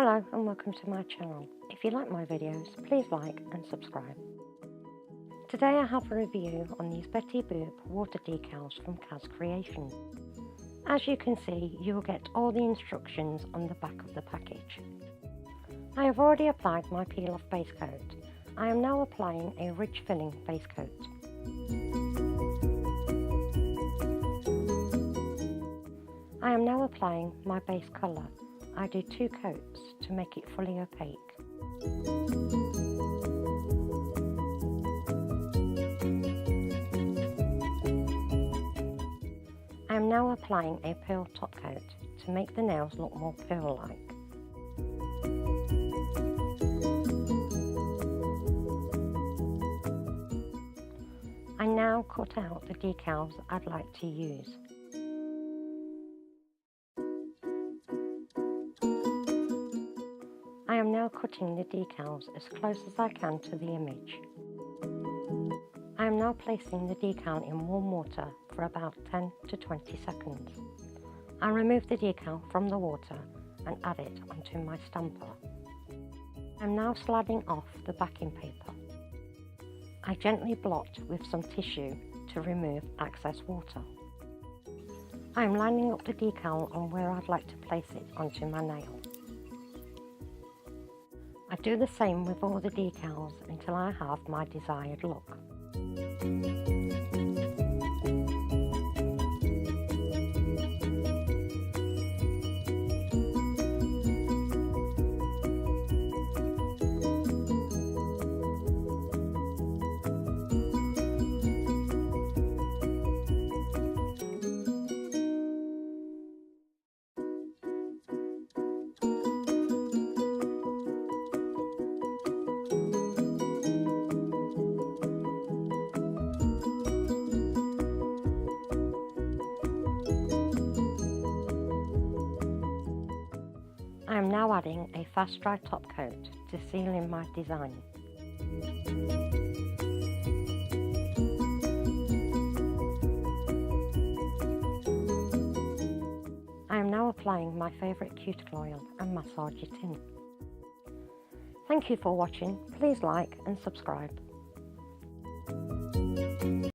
Hello and welcome to my channel. If you like my videos, please like and subscribe. Today I have a review on these Boop Water Decals from Kaz Creations. As you can see, you will get all the instructions on the back of the package. I have already applied my peel-off base coat. I am now applying a ridge filling base coat. I am now applying my base colour. I do 2 coats to make it fully opaque. I am now applying a pearl top coat to make the nails look more pearl-like. I now cut out the decals I'd like to use. I am now cutting the decals as close as I can to the image. I am now placing the decal in warm water for about 10 to 20 seconds. I remove the decal from the water and add it onto my stamper. I am now sliding off the backing paper. I gently blot with some tissue to remove excess water. I am lining up the decal on where I'd like to place it onto my nail. I do the same with all the decals until I have my desired look. I am now adding a fast dry top coat to seal in my design. I am now applying my favourite cuticle oil and massage it in. Thank you for watching. Please like and subscribe.